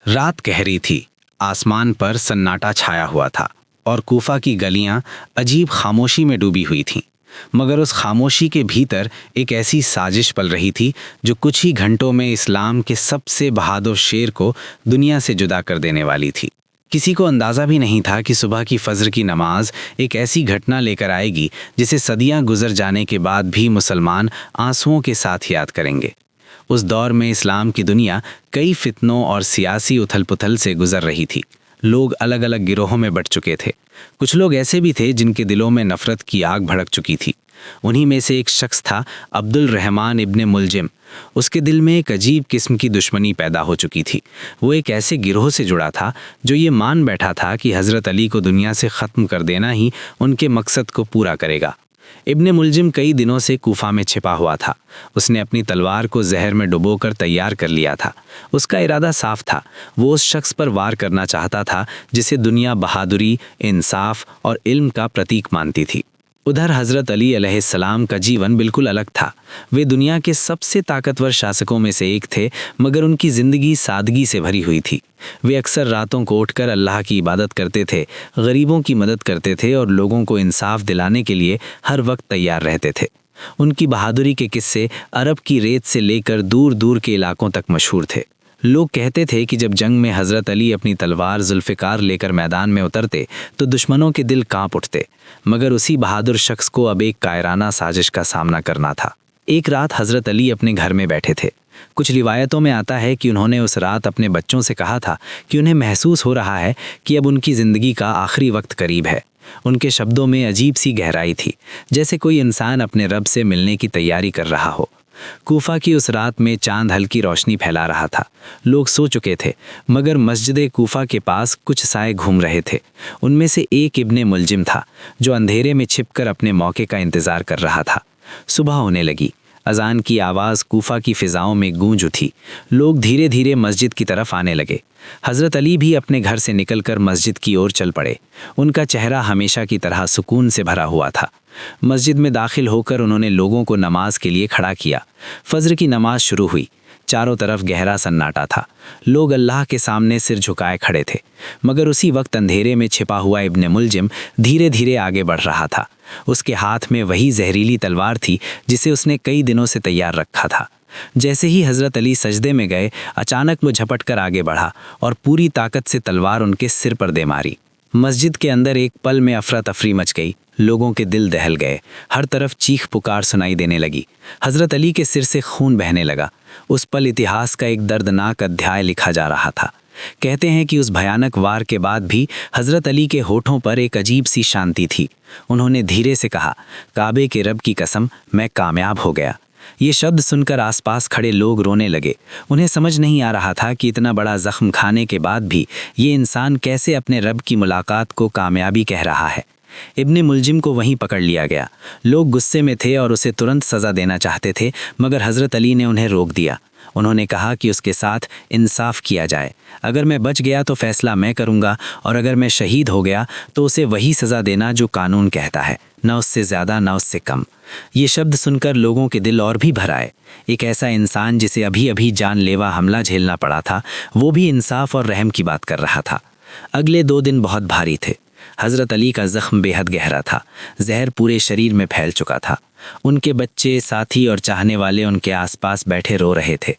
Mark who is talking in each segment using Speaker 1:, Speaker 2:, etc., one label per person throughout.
Speaker 1: रात गहरी थी, आसमान पर सन्नाटा छाया हुआ था और कूफा की गलियां अजीब खामोशी में डूबी हुई थीं। मगर उस खामोशी के भीतर एक ऐसी साजिश पल रही थी जो कुछ ही घंटों में इस्लाम के सबसे बहादुर शेर को दुनिया से जुदा कर देने वाली थी। किसी को अंदाज़ा भी नहीं था कि सुबह की फजर की नमाज एक ऐसी घटना लेकर आएगी जिसे सदियां गुजर जाने के बाद भी मुसलमान आंसुओं के साथ याद करेंगे। उस दौर में इस्लाम की दुनिया कई फितनों और सियासी उथल पुथल से गुजर रही थी। लोग अलग अलग गिरोहों में बंट चुके थे। कुछ लोग ऐसे भी थे जिनके दिलों में नफरत की आग भड़क चुकी थी। उन्हीं में से एक शख्स था अब्दुल रहमान इब्ने मुलजिम। उसके दिल में एक अजीब किस्म की दुश्मनी पैदा हो चुकी थी। वो एक ऐसे गिरोह से जुड़ा था जो ये मान बैठा था कि हज़रत अली को दुनिया से ख़त्म कर देना ही उनके मकसद को पूरा करेगा। इब्ने मुलजिम कई दिनों से कूफा में छिपा हुआ था। उसने अपनी तलवार को जहर में डुबोकर तैयार कर लिया था। उसका इरादा साफ था, वो उस शख्स पर वार करना चाहता था जिसे दुनिया बहादुरी, इंसाफ और इल्म का प्रतीक मानती थी। उधर हज़रत अली अलैहिस्सलाम का जीवन बिल्कुल अलग था। वे दुनिया के सबसे ताकतवर शासकों में से एक थे, मगर उनकी ज़िंदगी सादगी से भरी हुई थी। वे अक्सर रातों को उठकर अल्लाह की इबादत करते थे, गरीबों की मदद करते थे और लोगों को इंसाफ दिलाने के लिए हर वक्त तैयार रहते थे। उनकी बहादुरी के किस्से अरब की रेत से लेकर दूर दूर के इलाकों तक मशहूर थे। लोग कहते थे कि जब जंग में हज़रत अली अपनी तलवार जुल्फ़िकार लेकर मैदान में उतरते तो दुश्मनों के दिल कांप उठते। मगर उसी बहादुर शख्स को अब एक कायराना साजिश का सामना करना था। एक रात हज़रत अली अपने घर में बैठे थे। कुछ रिवायतों में आता है कि उन्होंने उस रात अपने बच्चों से कहा था कि उन्हें महसूस हो रहा है कि अब उनकी ज़िंदगी का आखिरी वक्त करीब है। उनके शब्दों में अजीब सी गहराई थी, जैसे कोई इंसान अपने रब से मिलने की तैयारी कर रहा हो। कूफा की उस रात में चांद हल्की रोशनी फैला रहा था। लोग सो चुके थे, मगर मस्जिद कूफा के पास कुछ साए घूम रहे थे। उनमें से एक इब्ने मुलजिम था जो अंधेरे में छिपकर अपने मौके का इंतज़ार कर रहा था। सुबह होने लगी। अजान की आवाज़ कूफा की फ़िज़ाओं में गूंज उठी। लोग धीरे धीरे मस्जिद की तरफ आने लगे। हज़रत अली भी अपने घर से निकलकर मस्जिद की ओर चल पड़े। उनका चेहरा हमेशा की तरह सुकून से भरा हुआ था। मस्जिद में दाखिल होकर उन्होंने लोगों को नमाज के लिए खड़ा किया। फजर की नमाज शुरू हुई। चारों तरफ गहरा सन्नाटा था। लोग अल्लाह के सामने सिर झुकाए खड़े थे। मगर उसी वक्त अंधेरे में छिपा हुआ इब्ने मुलजिम धीरे धीरे आगे बढ़ रहा था। उसके हाथ में वही जहरीली तलवार थी जिसे उसने कई दिनों से तैयार रखा था। जैसे ही हज़रत अली सजदे में गए, अचानक वो झपट कर आगे बढ़ा और पूरी ताकत से तलवार उनके सिर पर दे मारी। मस्जिद के अंदर एक पल में अफरा तफरी मच गई। लोगों के दिल दहल गए। हर तरफ चीख पुकार सुनाई देने लगी। हज़रत अली के सिर से खून बहने लगा। उस पल इतिहास का एक दर्दनाक अध्याय लिखा जा रहा था। कहते हैं कि उस भयानक वार के बाद भी हज़रत अली के होठों पर एक अजीब सी शांति थी। उन्होंने धीरे से कहा, काबे के रब की कसम, मैं कामयाब हो गया। ये शब्द सुनकर आसपास खड़े लोग रोने लगे। उन्हें समझ नहीं आ रहा था कि इतना बड़ा जख्म खाने के बाद भी ये इंसान कैसे अपने रब की मुलाकात को कामयाबी कह रहा है। इब्ने मुलजिम को वहीं पकड़ लिया गया। लोग गुस्से में थे और उसे तुरंत सज़ा देना चाहते थे, मगर हज़रत अली ने उन्हें रोक दिया। उन्होंने कहा कि उसके साथ इंसाफ किया जाए। अगर मैं बच गया तो फैसला मैं करूंगा, और अगर मैं शहीद हो गया तो उसे वही सज़ा देना जो कानून कहता है, न उससे ज़्यादा न उससे कम। ये शब्द सुनकर लोगों के दिल और भी भर आए। एक ऐसा इंसान जिसे अभी अभी जानलेवा हमला झेलना पड़ा था, वो भी इंसाफ और रहम की बात कर रहा था। अगले 2 दिन बहुत भारी थे। हज़रत अली का ज़ख्म बेहद गहरा था। जहर पूरे शरीर में फैल चुका था। उनके बच्चे, साथी और चाहने वाले उनके आसपास बैठे रो रहे थे।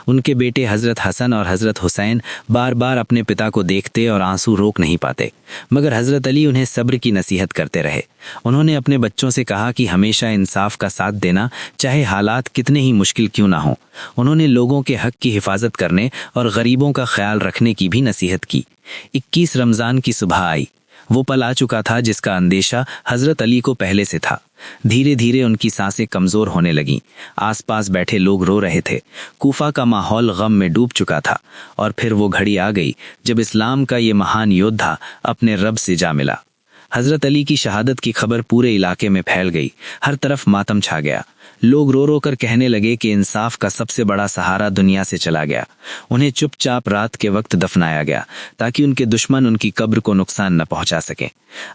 Speaker 1: उनके बेटे हज़रत हसन और हज़रत हुसैन बार बार अपने पिता को देखते और आंसू रोक नहीं पाते, मगर हज़रत अली उन्हें सब्र की नसीहत करते रहे। उन्होंने अपने बच्चों से कहा कि हमेशा इंसाफ का साथ देना, चाहे हालात कितने ही मुश्किल क्यों ना हों। उन्होंने लोगों के हक की हिफाजत करने और गरीबों का ख्याल रखने की भी नसीहत की। 21 रमज़ान की सुबह आई। वो पल आ चुका था जिसका अंदेशा हज़रत अली को पहले से था। धीरे धीरे उनकी सांसें कमज़ोर होने लगीं। आसपास बैठे लोग रो रहे थे। कूफा का माहौल गम में डूब चुका था। और फिर वो घड़ी आ गई जब इस्लाम का ये महान योद्धा अपने रब से जा मिला। हज़रत अली की शहादत की खबर पूरे इलाके में फैल गई। हर तरफ मातम छा गया।
Speaker 2: लोग रो रो कर कहने लगे कि इंसाफ का सबसे बड़ा सहारा दुनिया से चला गया। उन्हें चुपचाप रात के वक्त दफनाया गया ताकि उनके दुश्मन उनकी कब्र को नुकसान न पहुंचा सकें।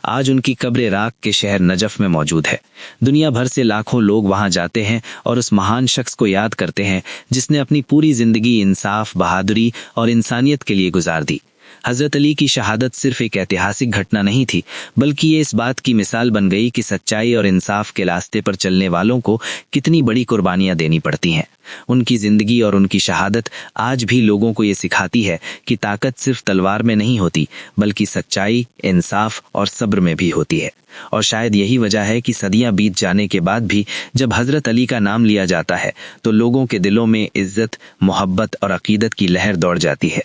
Speaker 2: आज उनकी कब्र इराक के शहर नजफ में मौजूद है। दुनिया भर से लाखों लोग वहां जाते हैं और उस महान शख्स को याद करते हैं जिसने अपनी पूरी जिंदगी इंसाफ, बहादुरी और इंसानियत के लिए गुजार दी। हजरत अली की शहादत सिर्फ एक ऐतिहासिक घटना नहीं थी, बल्कि ये इस बात की मिसाल बन गई कि सच्चाई और इंसाफ के रास्ते पर चलने वालों को कितनी बड़ी कुर्बानियां देनी पड़ती हैं। उनकी जिंदगी और उनकी शहादत आज भी लोगों को ये सिखाती है कि ताकत सिर्फ तलवार में नहीं होती, बल्कि सच्चाई, इंसाफ और सब्र में भी होती है। और शायद यही वजह है कि सदियां बीत जाने के बाद भी जब हजरत अली का नाम लिया जाता है तो लोगों के दिलों में इज्जत, मोहब्बत और अकीदत की लहर दौड़ जाती है।